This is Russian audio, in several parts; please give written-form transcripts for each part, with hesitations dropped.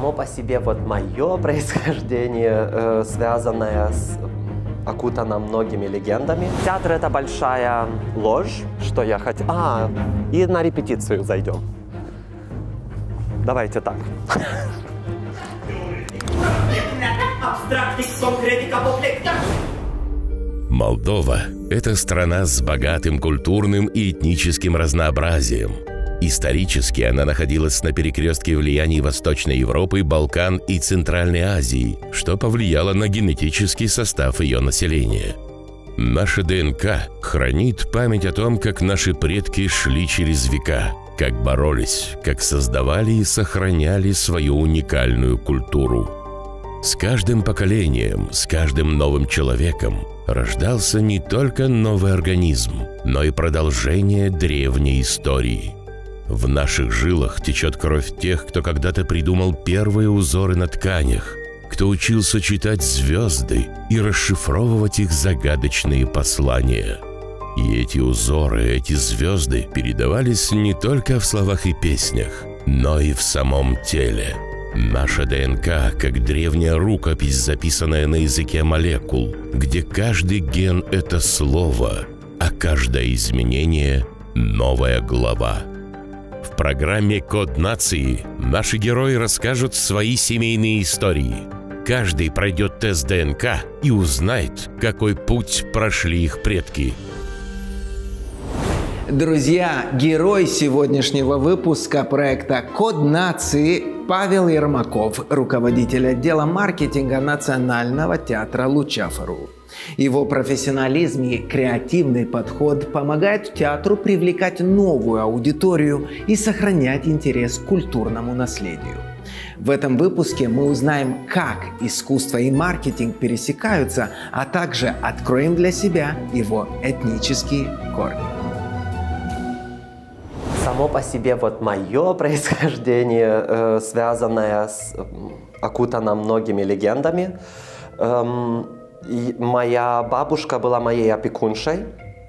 Само по себе вот мое происхождение, связанное с окутано многими легендами. Театр — это большая ложь, что я хотел... и на репетицию зайдем. Давайте так. Молдова – это страна с богатым культурным и этническим разнообразием. Исторически она находилась на перекрестке влияний Восточной Европы, Балкан и Центральной Азии, что повлияло на генетический состав ее населения. Наша ДНК хранит память о том, как наши предки шли через века, как боролись, как создавали и сохраняли свою уникальную культуру. С каждым поколением, с каждым новым человеком рождался не только новый организм, но и продолжение древней истории. В наших жилах течет кровь тех, кто когда-то придумал первые узоры на тканях, кто учился читать звезды и расшифровывать их загадочные послания. И эти узоры, эти звезды передавались не только в словах и песнях, но и в самом теле. Наша ДНК, как древняя рукопись, записанная на языке молекул, где каждый ген — это слово, а каждое изменение — новая глава. В программе «Код нации» наши герои расскажут свои семейные истории. Каждый пройдет тест ДНК и узнает, какой путь прошли их предки. Друзья, герой сегодняшнего выпуска проекта «Код нации» Павел Ермаков, руководитель отдела маркетинга Национального театра Лучафору. Его профессионализм и креативный подход помогают театру привлекать новую аудиторию и сохранять интерес к культурному наследию. В этом выпуске мы узнаем, как искусство и маркетинг пересекаются, а также откроем для себя его этнические корни. Само по себе вот мое происхождение, связанное с окутано многими легендами. И моя бабушка была моей опекуншей.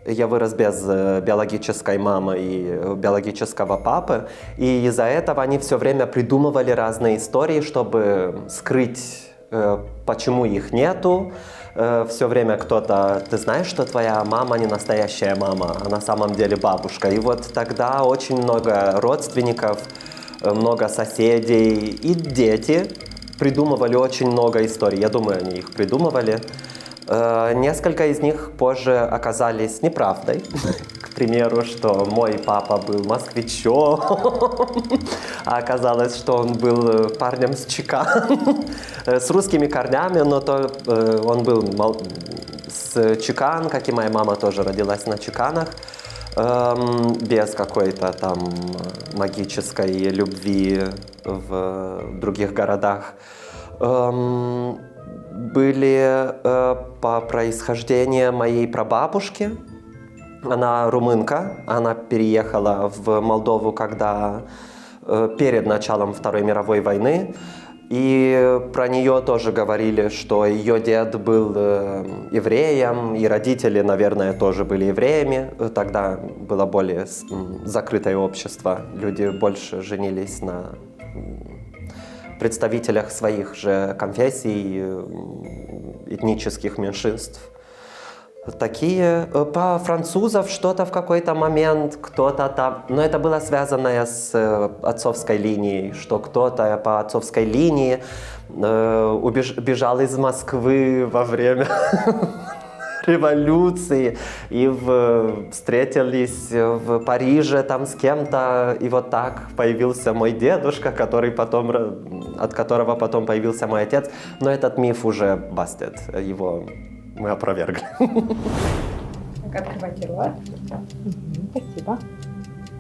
Я вырос без биологической мамы и биологического папы. И из-за этого они все время придумывали разные истории, чтобы скрыть, почему их нету. Все время кто-то: ты знаешь, что твоя мама не настоящая мама, а на самом деле бабушка. И вот тогда очень много родственников, много соседей и дети придумывали очень много историй. Я думаю, они их придумывали. Несколько из них позже оказались неправдой. К примеру, что мой папа был москвичом, а оказалось, что он был парнем с Чикан, с русскими корнями, но то он был с Чикан, как и моя мама тоже родилась на Чиканах, без какой-то там магической любви в других городах. Были по происхождению моей прабабушки. Она румынка, она переехала в Молдову, когда перед началом Второй мировой войны. И про нее тоже говорили, что ее дед был евреем, и родители, наверное, тоже были евреями. Тогда было более закрытое общество, люди больше женились на представителях своих же конфессий, этнических меньшинств. Такие. По французов что-то в какой-то момент, кто-то там... Но это было связано с отцовской линией, что кто-то по отцовской линии бежал из Москвы во время революции и встретились в Париже там с кем-то, и вот так появился мой дедушка, от которого потом появился мой отец. Но этот миф уже бастет, его мы опровергли. Открывайте рот. Спасибо.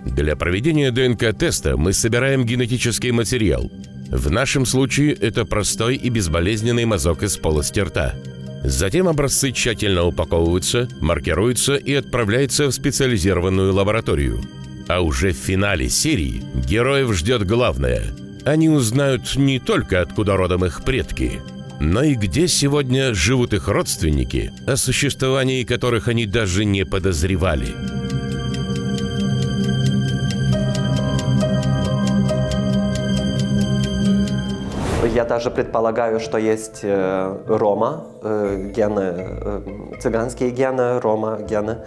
Для проведения ДНК-теста мы собираем генетический материал. В нашем случае это простой и безболезненный мазок из полости рта. Затем образцы тщательно упаковываются, маркируются и отправляются в специализированную лабораторию. А уже в финале серии героев ждет главное. Они узнают не только, откуда родом их предки, но и где сегодня живут их родственники, о существовании которых они даже не подозревали. Я даже предполагаю, что есть рома, гены, цыганские гены, рома гены,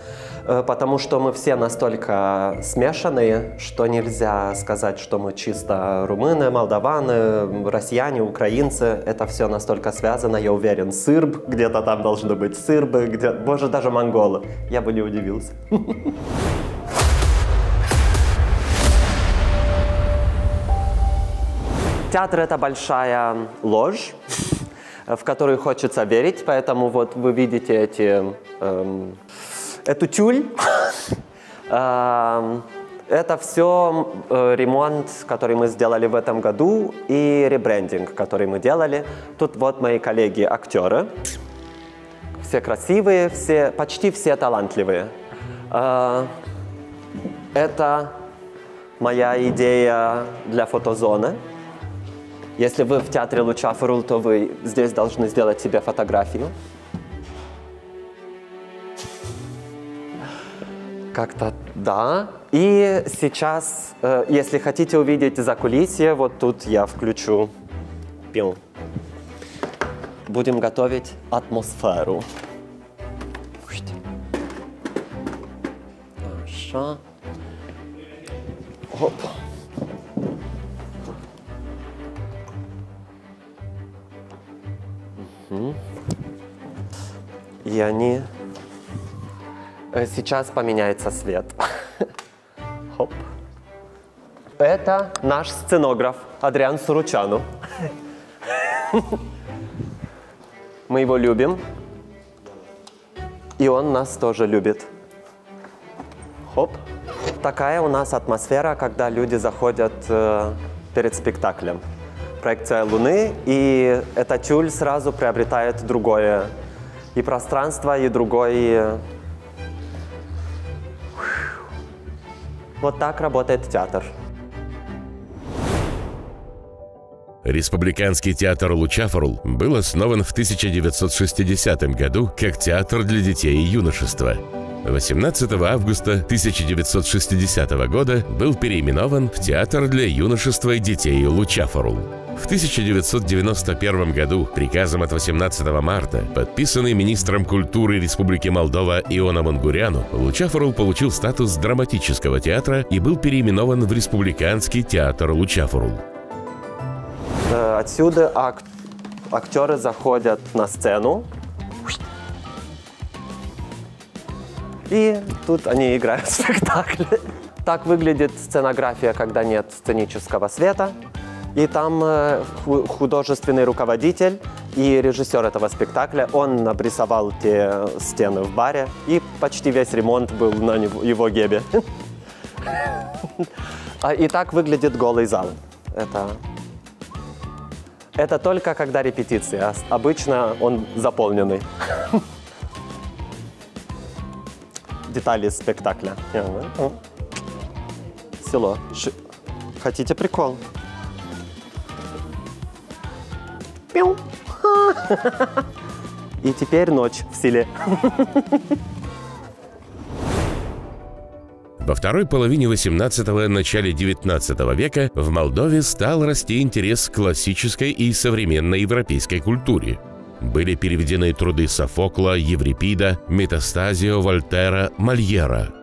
потому что мы все настолько смешанные, что нельзя сказать, что мы чисто румыны, молдаваны, россияне, украинцы. Это все настолько связано, я уверен. Сырб, где-то там должны быть сырбы, боже, даже монголы. Я бы не удивился. Театр — это большая ложь, в которую хочется верить, поэтому вот вы видите эту тюль. Это все ремонт, который мы сделали в этом году, и ребрендинг, который мы делали. Тут вот мои коллеги-актеры. Все красивые, почти все талантливые. Это моя идея для фотозоны. Если вы в театре Лучафорул, то вы здесь должны сделать себе фотографию. Как-то да. И сейчас, если хотите увидеть закулисье, вот тут я включу. Будем готовить атмосферу. Хорошо. Оп. И они... Сейчас поменяется свет. Хоп. Это наш сценограф Адриан Суручану. Мы его любим. И он нас тоже любит. Хоп. Такая у нас атмосфера, когда люди заходят перед спектаклем. Проекция Луны, и эта тюль сразу приобретает другое и пространство, и другой... Вот так работает театр. Республиканский театр Лучафорул был основан в 1960 году как театр для детей и юношества. 18 августа 1960 года был переименован в Театр для юношества и детей Лучафорул. В 1991 году приказом от 18 марта, подписанный министром культуры Республики Молдова Ионом Унгуряну, Лучафорул получил статус драматического театра и был переименован в Республиканский театр Лучафорул. Отсюда актеры заходят на сцену, и тут они играют в спектакле. Так выглядит сценография, когда нет сценического света. И там художественный руководитель и режиссер этого спектакля, он обрисовал те стены в баре, и почти весь ремонт был на его гебе. И так выглядит голый зал. Это только когда репетиция. Обычно он заполненный. Детали спектакля. Село. Хотите прикол? Пиу. И теперь ночь в селе. Во второй половине 18-го, начале 19 века в Молдове стал расти интерес к классической и современной европейской культуре. Были переведены труды Софокла, Еврипида, Метастазио, Вольтера, Мольера.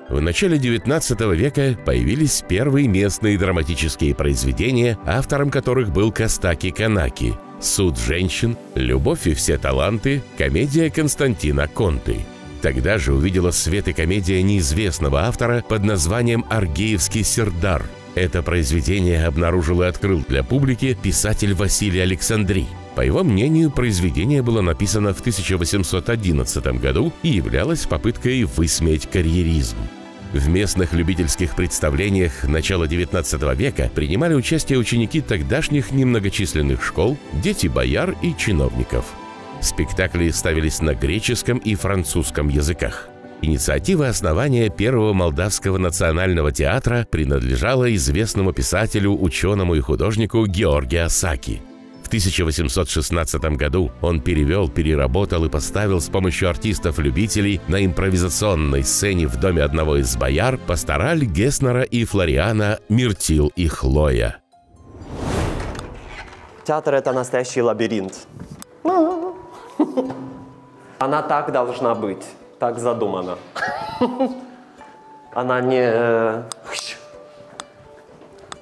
В начале 19 века появились первые местные драматические произведения, автором которых был Костаки Канаки: «Суд женщин», «Любовь и все таланты», комедия Константина Конты. Тогда же увидела свет и комедия неизвестного автора под названием «Аргеевский Сердар». Это произведение обнаружил и открыл для публики писатель Василий Александрий. По его мнению, произведение было написано в 1811 году и являлось попыткой высмеять карьеризм. В местных любительских представлениях начала XIX века принимали участие ученики тогдашних немногочисленных школ, дети бояр и чиновников. Спектакли ставились на греческом и французском языках. Инициатива основания первого молдавского национального театра принадлежала известному писателю, ученому и художнику Георгию Осаки. В 1816 году он перевел, переработал и поставил с помощью артистов-любителей на импровизационной сцене в доме одного из бояр пастораль Геснера и Флориана «Миртил и Хлоя». Театр – это настоящий лабиринт. Она так должна быть, так задумана. Она не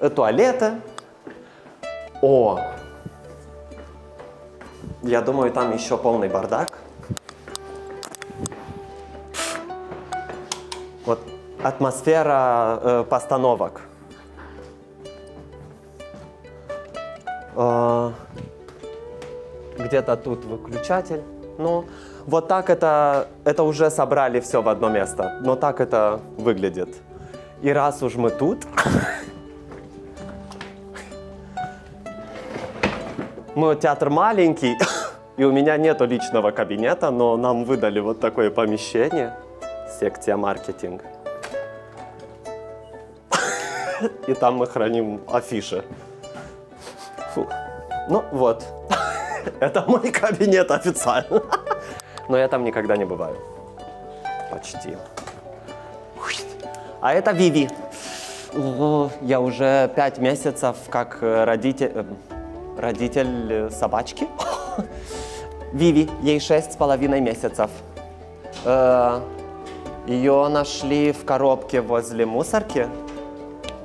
туалеты. О! Я думаю, там еще полный бардак. Вот атмосфера постановок. Где-то тут выключатель. Ну, вот так это уже собрали все в одно место. Но так это выглядит. И раз уж мы тут, мой театр маленький, и у меня нету личного кабинета, но нам выдали вот такое помещение, секция маркетинг. И там мы храним афиши. Фу. Ну вот, это мой кабинет официально. Но я там никогда не бываю. Почти. А это Виви. Я уже 5 месяцев как родитель собачки. Виви, ей 6,5 месяцев. Ее нашли в коробке возле мусорки.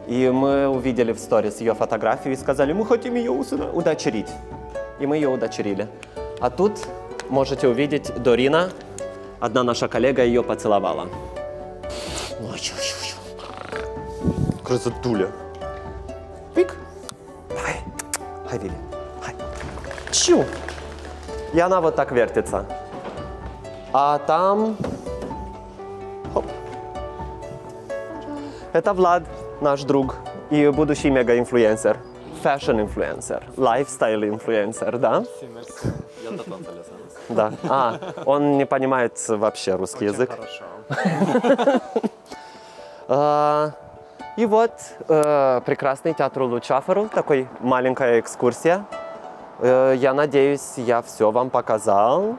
И мы увидели в сторис ее фотографию и сказали, мы хотим ее удочерить. И мы ее удочерили. А тут можете увидеть Дорина, одна наша коллега, ее поцеловала. Красотуля. Пик. Давай. Хай, Виви. Хай. Чу. И она вот так вертится. А там... Хоп. Это Влад, наш друг и будущий мега-инфлюенсер. Фэшн-инфлюенсер, лайфстайл-инфлюенсер, да? Да. Он не понимает вообще русский язык. И вот прекрасный театр Лучаферу, такой маленькая экскурсия. Я надеюсь, я все вам показал.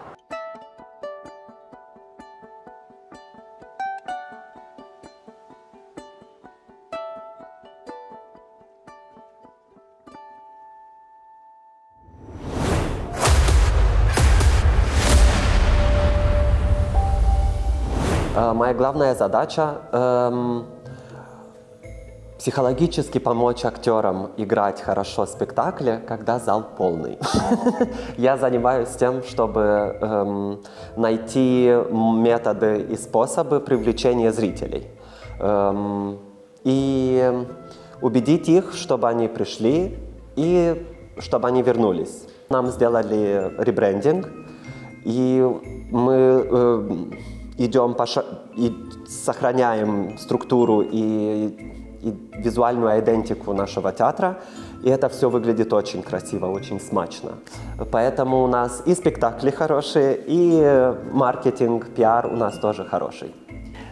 Моя главная задача психологически помочь актерам играть хорошо спектакли, когда зал полный. Я занимаюсь тем, чтобы найти методы и способы привлечения зрителей. И убедить их, чтобы они пришли и чтобы они вернулись. Нам сделали ребрендинг, и мы идем и сохраняем структуру и визуальную идентику нашего театра, и это все выглядит очень красиво, очень смачно. Поэтому у нас и спектакли хорошие, и маркетинг, пиар у нас тоже хороший.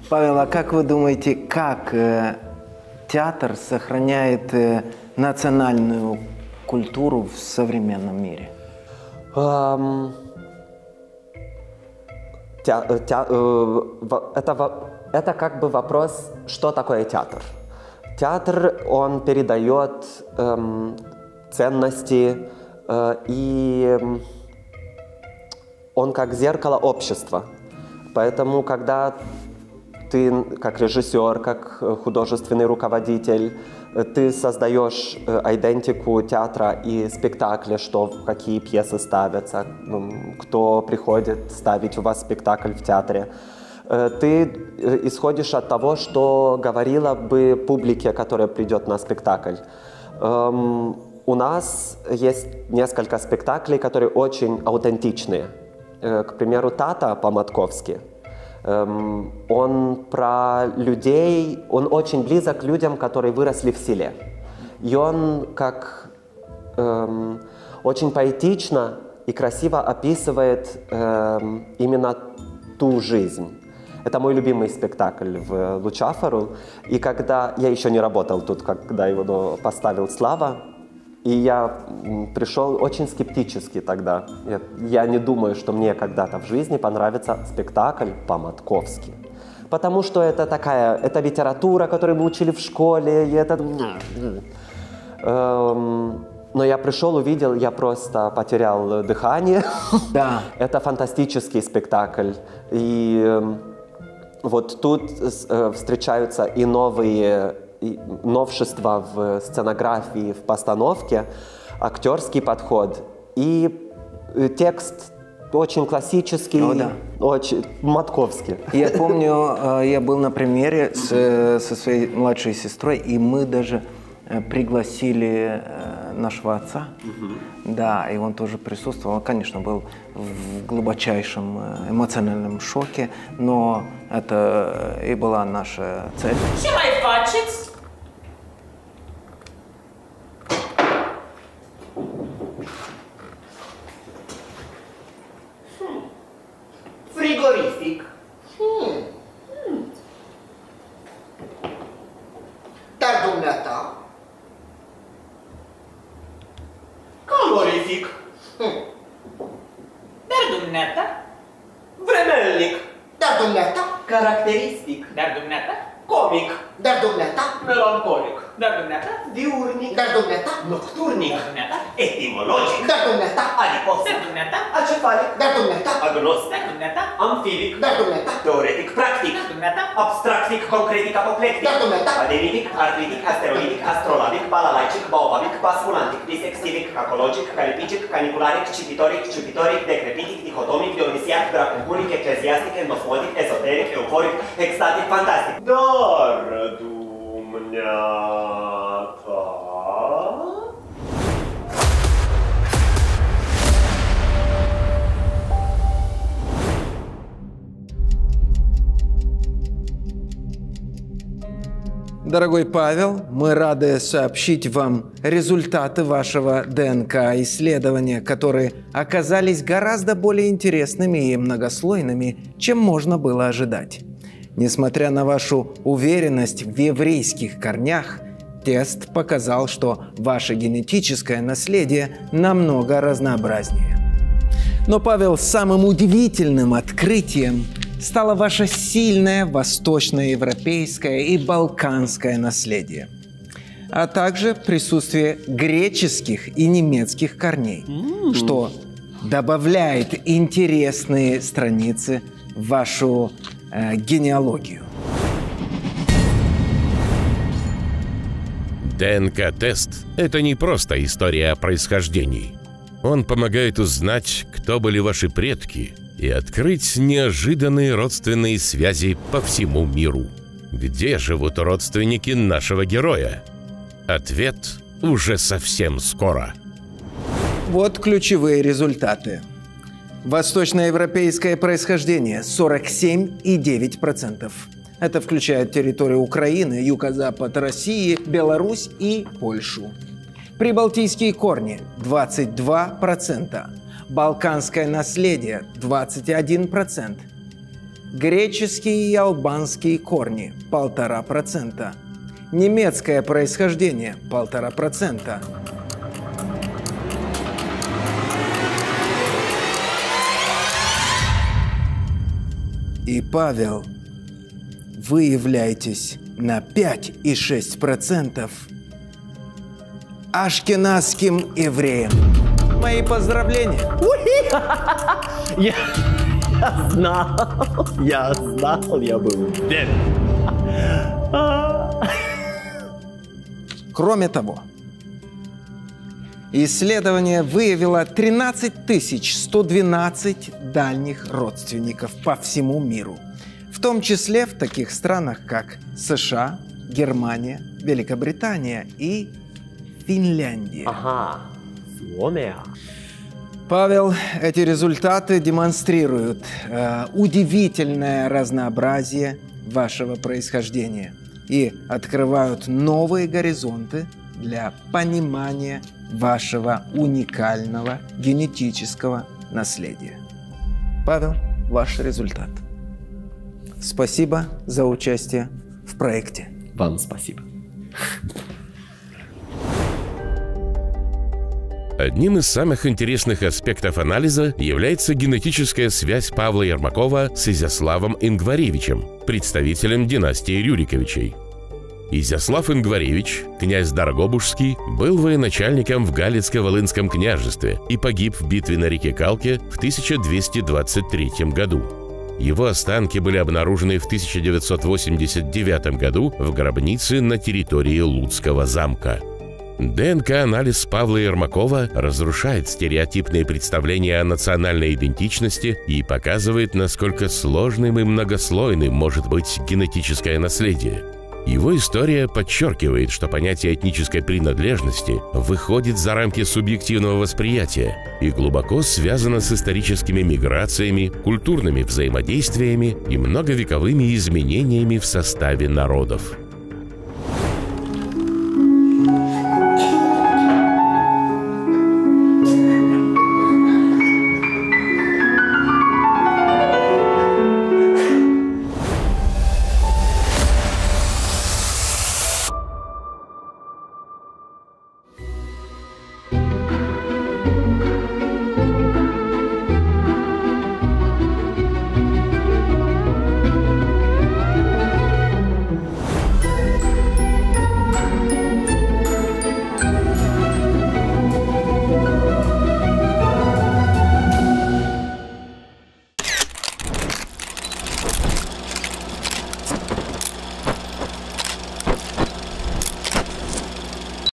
Павел, а как вы думаете, как театр сохраняет национальную культуру в современном мире? Это как бы вопрос, что такое театр. Театр, он передает ценности, и он как зеркало общества. Поэтому, когда ты как режиссер, как художественный руководитель, ты создаешь идентику театра и спектакля, что, какие пьесы ставятся, кто приходит ставить у вас спектакль в театре. Ты исходишь от того, что говорила бы публике, которая придет на спектакль. У нас есть несколько спектаклей, которые очень аутентичные. К примеру, «Тата» по-матковски. Он про людей, он очень близок к людям, которые выросли в селе. И он как очень поэтично и красиво описывает именно ту жизнь. Это мой любимый спектакль в Лучаферу. И когда я еще не работал тут, когда его поставил Слава, и я пришел очень скептически тогда. Я не думаю, что мне когда-то в жизни понравится спектакль по-матковски. Потому что это это литература, которую мы учили в школе. И это... Но я пришел, увидел, я просто потерял дыхание. Да. Это фантастический спектакль. И вот тут встречаются и новые новшества в сценографии, в постановке, актерский подход и текст очень классический, очень матковский. Я помню, я был на премьере со своей младшей сестрой, и мы даже пригласили нашего отца. Да, и он тоже присутствовал. Он, конечно, был в глубочайшем эмоциональном шоке, но это и была наша цель. Ce mai faceți? Frigorific. Dar dumneata? Calorific. Dar dumneata? Vremelnic. Dar dumneata? Caracteristic. Dar dumneata? Comic. Dar dumneata? Melancolic. Dar dumneata? Diurnic. Dar dumneata? Nocturnic. Dar dumneata? Etimologic. Dar dumneata? Adipos. Dar dumneata? Acefalic. Dar dumneata? Agnostic. Dar dumneata? Amfibic. Dar dumneata? Teoretic, practic. Dar dumneata? Abstractic, concretic, apoplectic. Dar dumneata? Adenitic, artritic, asteroidic, astrolabic, balalaicic, baobabic, basculantic, bisexivic, cacologic, calipigic, canicularic, cipitoric, ciupitoric, decrepitic, dihotomic, dionisiac, draconic, ecleziastic, endosmotic, esoteric, euforic, extatic, fantastic. Dar dumneata... Дорогой Павел, мы рады сообщить вам результаты вашего ДНК-исследования, которые оказались гораздо более интересными и многослойными, чем можно было ожидать. Несмотря на вашу уверенность в еврейских корнях, тест показал, что ваше генетическое наследие намного разнообразнее. Но, Павел, самым удивительным открытием стало ваше сильное восточноевропейское и балканское наследие, а также присутствие греческих и немецких корней, что добавляет интересные страницы в вашу генеалогию. ДНК-тест – это не просто история о происхождении. Он помогает узнать, кто были ваши предки, и открыть неожиданные родственные связи по всему миру. Где живут родственники нашего героя? Ответ уже совсем скоро. Вот ключевые результаты. Восточноевропейское происхождение – 47,9%. Это включает территорию Украины, юго-запад России, Беларусь и Польшу. Прибалтийские корни – 22%. Балканское наследие – 21%. Греческие и албанские корни – 1,5%. Немецкое происхождение – 1,5%. И, Павел, вы являетесь на 5,6% ашкеназским евреем. Мои поздравления! Я знал, я был уверен. Кроме того, исследование выявило 13 112 дальних родственников по всему миру, в том числе в таких странах, как США, Германия, Великобритания и Финляндия. Ага, Suomea. Павел, эти результаты демонстрируют удивительное разнообразие вашего происхождения и открывают новые горизонты для понимания вашего уникального генетического наследия. Павел, ваш результат. Спасибо за участие в проекте. Вам спасибо. Одним из самых интересных аспектов анализа является генетическая связь Павла Ермакова с Изяславом Ингваревичем, представителем династии Рюриковичей. Изяслав Ингваревич, князь Дорогобужский, был военачальником в Галицко-Волынском княжестве и погиб в битве на реке Калке в 1223 году. Его останки были обнаружены в 1989 году в гробнице на территории Луцкого замка. ДНК-анализ Павла Ермакова разрушает стереотипные представления о национальной идентичности и показывает, насколько сложным и многослойным может быть генетическое наследие. Его история подчеркивает, что понятие этнической принадлежности выходит за рамки субъективного восприятия и глубоко связано с историческими миграциями, культурными взаимодействиями и многовековыми изменениями в составе народов.